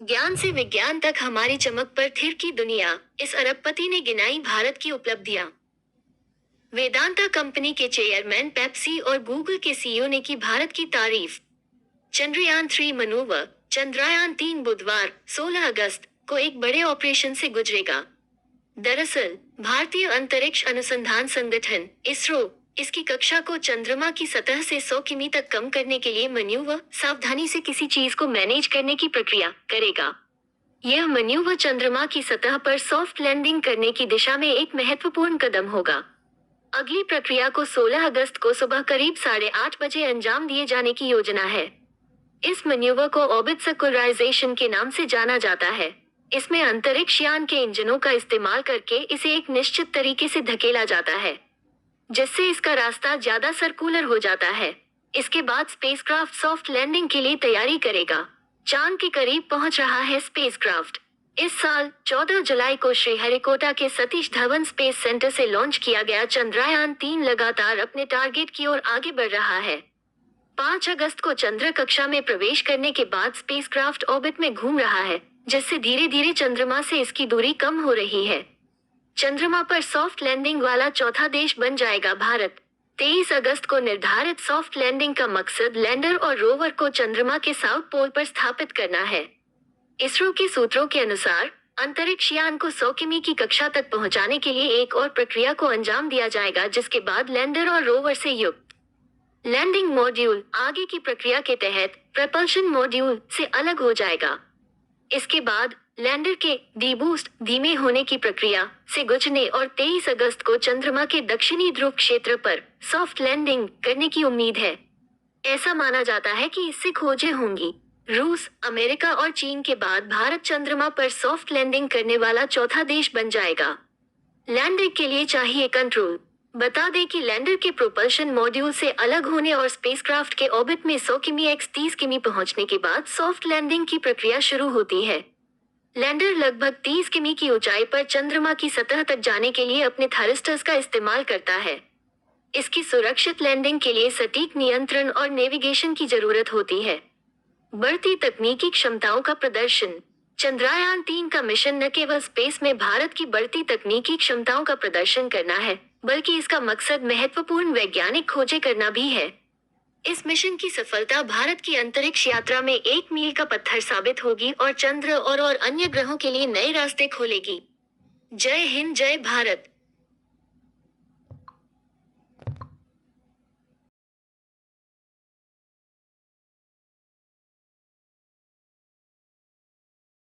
ज्ञान से विज्ञान तक हमारी चमक पर थिरकी दुनिया, इस अरबपति ने गिनाई भारत की उपलब्धियां। वेदांता कंपनी के चेयरमैन पेप्सी और गूगल के सीईओ ने की भारत की तारीफ। चंद्रयान 3 मनूवर, चंद्रयान 3 बुधवार 16 अगस्त को एक बड़े ऑपरेशन से गुजरेगा। दरअसल भारतीय अंतरिक्ष अनुसंधान संगठन इसरो इसकी कक्षा को चंद्रमा की सतह से 100 किमी तक कम करने के लिए मनूवर सावधानी से किसी चीज को मैनेज करने की प्रक्रिया करेगा। यह मनूवर चंद्रमा की सतह पर सॉफ्ट लैंडिंग करने की दिशा में एक महत्वपूर्ण कदम होगा। अगली प्रक्रिया को 16 अगस्त को सुबह करीब 8:30 बजे अंजाम दिए जाने की योजना है। इस मनूवर को ऑर्बिट सर्कुलराइजेशन के नाम से जाना जाता है। इसमें अंतरिक्ष यान के इंजनों का इस्तेमाल करके इसे एक निश्चित तरीके से धकेला जाता है, जिससे इसका रास्ता ज्यादा सर्कुलर हो जाता है। इसके बाद स्पेसक्राफ्ट सॉफ्ट लैंडिंग के लिए तैयारी करेगा। चांद के करीब पहुंच रहा है स्पेसक्राफ्ट। इस साल 14 जुलाई को श्रीहरिकोटा के सतीश धवन स्पेस सेंटर से लॉन्च किया गया चंद्रयान 3 लगातार अपने टारगेट की ओर आगे बढ़ रहा है। 5 अगस्त को चंद्र कक्षा में प्रवेश करने के बाद स्पेसक्राफ्ट ऑर्बिट में घूम रहा है, जिससे धीरे धीरे चंद्रमा से इसकी दूरी कम हो रही है। चंद्रमा पर सॉफ्ट लैंडिंग वाला चौथा देश बन जाएगा भारत। 23 अगस्त को निर्धारित सॉफ्ट लैंडिंग का मकसद लैंडर और रोवर को चंद्रमा के साउथ पोल पर स्थापित करना है। इसरो के सूत्रों के अनुसार अंतरिक्ष यान को 100 किमी की कक्षा तक पहुंचाने के लिए एक और प्रक्रिया को अंजाम दिया जाएगा, जिसके बाद लैंडर और रोवर से युक्त लैंडिंग मॉड्यूल आगे की प्रक्रिया के तहत प्रपल्शन मॉड्यूल से अलग हो जाएगा। इसके बाद लैंडर के डीबूस्ट धीमे होने की प्रक्रिया से गुजरने और 23 अगस्त को चंद्रमा के दक्षिणी ध्रुव क्षेत्र पर सॉफ्ट लैंडिंग करने की उम्मीद है। ऐसा माना जाता है कि इससे खोजें होंगी। रूस, अमेरिका और चीन के बाद भारत चंद्रमा पर सॉफ्ट लैंडिंग करने वाला चौथा देश बन जाएगा। लैंडर के लिए चाहिए कंट्रोल। बता दें कि लैंडर के प्रोपल्शन मॉड्यूल से अलग होने और स्पेसक्राफ्ट के ऑर्बिट में 100 किमी x 30 किमी पहुंचने के बाद सॉफ्ट लैंडिंग की प्रक्रिया शुरू होती है। लैंडर लगभग 30 किमी की ऊंचाई पर चंद्रमा की सतह तक जाने के लिए अपने थरस्टर्स का इस्तेमाल करता है। इसकी सुरक्षित लैंडिंग के लिए सटीक नियंत्रण और नेविगेशन की जरूरत होती है। बढ़ती तकनीकी क्षमताओं का प्रदर्शन। चंद्रयान 3 का मिशन न केवल स्पेस में भारत की बढ़ती तकनीकी क्षमताओं का प्रदर्शन करना है, बल्कि इसका मकसद महत्वपूर्ण वैज्ञानिक खोजें करना भी है। इस मिशन की सफलता भारत की अंतरिक्ष यात्रा में एक मील का पत्थर साबित होगी और चंद्र और अन्य ग्रहों के लिए नए रास्ते खोलेगी। जय हिंद, जय भारत।